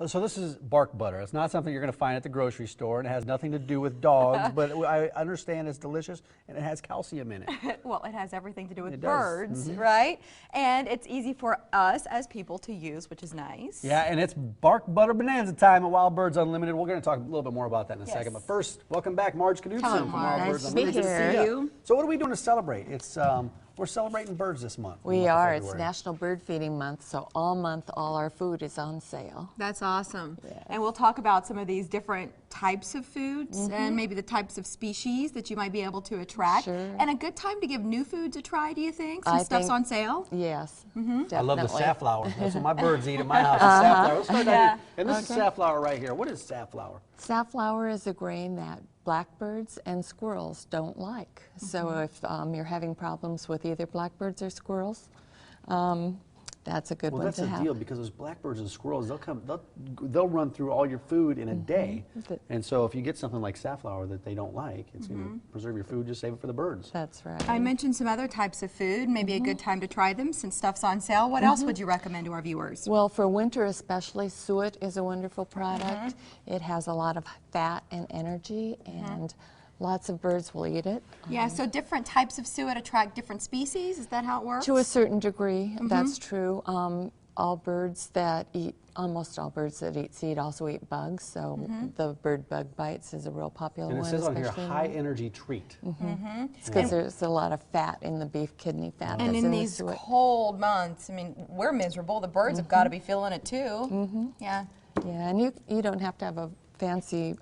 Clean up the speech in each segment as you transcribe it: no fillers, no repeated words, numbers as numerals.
So this is bark butter. It's not something you're going to find at the grocery store, and it has nothing to do with dogs, but I understand it's delicious, and it has calcium in it. Well, it has everything to do with birds, right? And it's easy for us as people to use, which is nice. Yeah, and it's bark butter bonanza time at Wild Birds Unlimited. We're going to talk a little bit more about that in a second. But first, welcome back, Marge Knudsen from Wild Birds Unlimited. Nice to be here. So what are we doing to celebrate? It's we're celebrating birds this month. We are. It's National Bird Feeding Month, so all month, all our food is on sale. That's awesome. Yes. And we'll talk about some of these different types of foods and maybe the types of species that you might be able to attract. Sure. And a good time to give new foods a try, do you think? Some stuff's on sale? Yes, I love the safflower. That's what my birds eat at my house. Safflower. Let's start down here. And this is safflower right here. What is safflower? Safflower is a grain that blackbirds and squirrels don't like. So if you're having problems with either blackbirds or squirrels, that's a good one to have. Well, that's the deal, because those blackbirds and squirrels, they'll run through all your food in a day. And so if you get something like safflower that they don't like, it's going to preserve your food. Just save it for the birds. That's right. I mentioned some other types of food, maybe a good time to try them since stuff's on sale. What else would you recommend to our viewers? Well, for winter especially, suet is a wonderful product. It has a lot of fat and energy, and lots of birds will eat it. Yeah, so different types of suet attract different species? Is that how it works? To a certain degree, that's true. All birds that eat, almost all birds that eat seed also eat bugs, so the bird bug bites is a real popular one. And it says on here, high energy treat. It's because there's a lot of fat in the beef kidney fat. And that's in the these suet. cold months, I mean, we're miserable. The birds have got to be feeling it too. Yeah. Yeah, and you don't have to have a fancy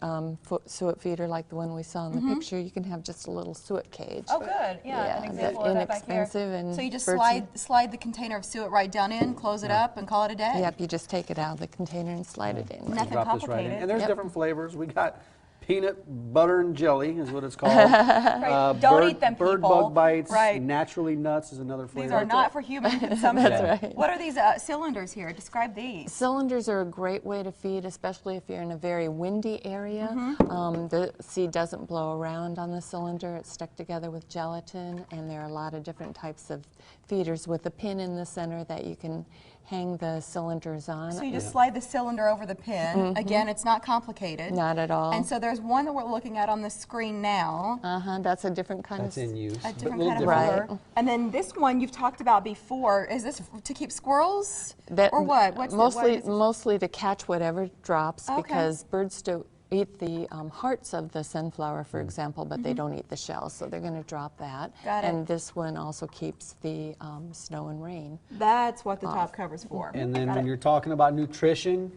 suet feeder like the one we saw in the picture. You can have just a little suet cage. Oh, good. Yeah, an example of that back here. Inexpensive, and so you just slide the container of suet right down in, close it up, and call it a day. Yep, you just take it out of the container and slide it in. Nothing Drop this right complicated. in. And there's different flavors. We got peanut butter and jelly is what it's called. Don't eat them, bird people. bug bites. Right. Naturally nuts is another flavor. These are not for human consumption. That's right. What are these cylinders here? Describe these. Cylinders are a great way to feed, especially if you're in a very windy area. The seed doesn't blow around on the cylinder. It's stuck together with gelatin, and there are a lot of different types of feeders with a pin in the center that you can hang the cylinders on. So you just slide the cylinder over the pin. Again, it's not complicated. Not at all. And so there's one that we're looking at on the screen now. That's a different kind That's of... in use. A different but kind of different. fur. And then this one you've talked about before. Is this to keep squirrels? Or what? Mostly to catch whatever drops, because birds don't eat the hearts of the sunflower, for example, but they don't eat the shells, so they're going to drop that. Got it. And this one also keeps the snow and rain. That's what the top cover's for. And then when you're talking about nutrition,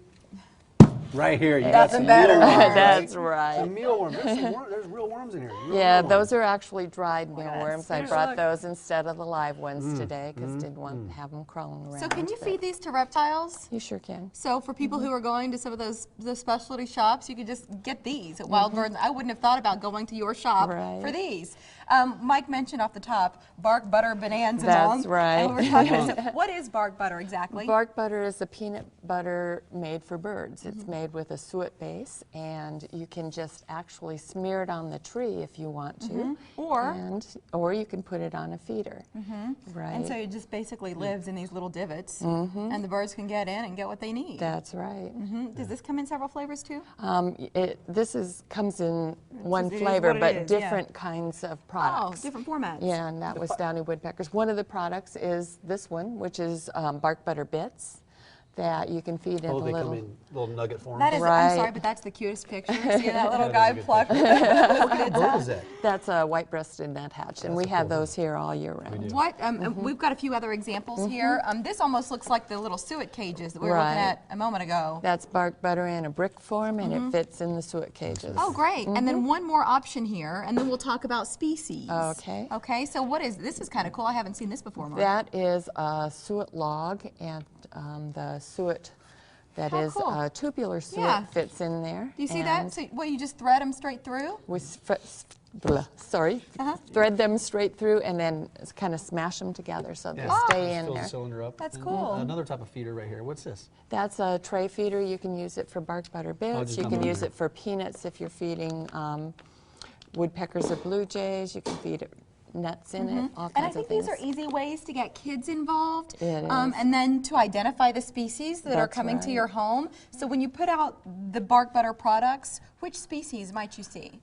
right here, you That's got some better. mealworms. That's right. Some mealworms. There's real worms in here. Yeah, those are actually dried mealworms. I brought those instead of the live ones today because didn't want to have them crawling around. So can you feed these to reptiles? You sure can. So for people who are going to some of the specialty shops, you could just get these at Wild Birds. I wouldn't have thought about going to your shop for these. Mike mentioned off the top, bark butter bonanza. That's right. And we were talking, so what is bark butter exactly? Bark butter is a peanut butter made for birds. It's made with a suet base, and you can just actually smear it on the tree if you want to, or you can put it on a feeder. Right. And so it just basically lives in these little divots, and the birds can get in and get what they need. That's right. Does this come in several flavors too? This comes in one flavor, but different kinds of products. Oh, different formats. Yeah, and that was downy woodpeckers. One of the products is this one, which is bark butter bits that you can feed in they little... come in little nugget form. That is, I'm sorry, but that's the cutest picture. See that little guy pluck? What is that? That's a white-breasted nuthatch, and we have those here all year round. We've got a few other examples here. This almost looks like the little suet cages that we were looking at a moment ago. That's bark butter in a brick form, and it fits in the suet cages. Oh, great. And then one more option here, and then we'll talk about species. Okay. Okay, so this is kind of cool. I haven't seen this before, Mark. That is a suet log, and the suet that is tubular suet fits in there. Do you see that? So what, you just thread them straight through? We thread them straight through and then kind of smash them together so they stay in there. The cylinder up. That's cool. Another type of feeder right here. What's this? That's a tray feeder. You can use it for bark butter bits. You can use it for peanuts if you're feeding woodpeckers or blue jays. You can feed it nuts in it, all And I kinds think of things. these are easy ways to get kids involved. It is. And then to identify the species that are That's coming to right. your home. So when you put out the bark butter products, which species might you see?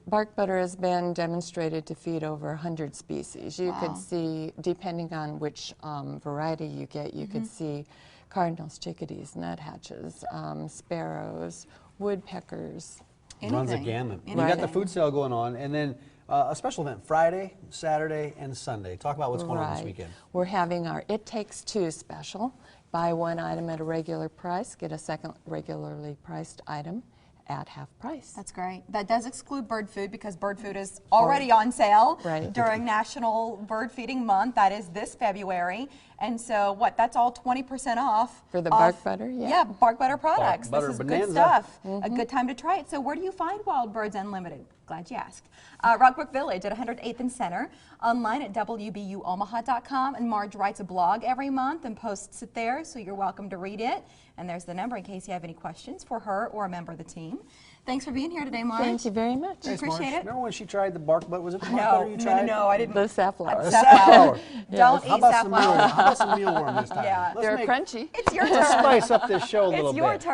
Bark butter has been demonstrated to feed over 100 species. You could see, depending on which variety you get, you could see cardinals, chickadees, nuthatches, sparrows, woodpeckers. Runs a Anything. gamut. You Right. got the food sale going on, and then a special event Friday, Saturday, and Sunday. Talk about what's going on this weekend. We're having our It Takes Two special. Buy one item at a regular price, get a second regularly priced item at half price. That's great. That does exclude bird food because bird food is already on sale Right. during National Bird Feeding Month. That is this February. And so that's all 20% off. For the bark butter? Yeah. Yeah, bark butter products. butter this is bonanza. good stuff. A good time to try it. So where do you find Wild Birds Unlimited? Glad you asked. Rockbrook Village at 108th and Center. Online at WBUomaha.com. And Marge writes a blog every month and posts it there, so you're welcome to read it. And there's the number in case you have any questions for her or a member of the team. Thanks for being here today, Marge. Thank you very much. Thanks, appreciate Marge. it. Remember when she tried the bark butter? Was it the bark butter you tried? No, I didn't. The safflower. The safflower. Don't How eat about some meal? safflower. How about some mealworm this time? Yeah. Let's They're make- crunchy. It's your Let's turn. spice up this show a little It's bit. your turn.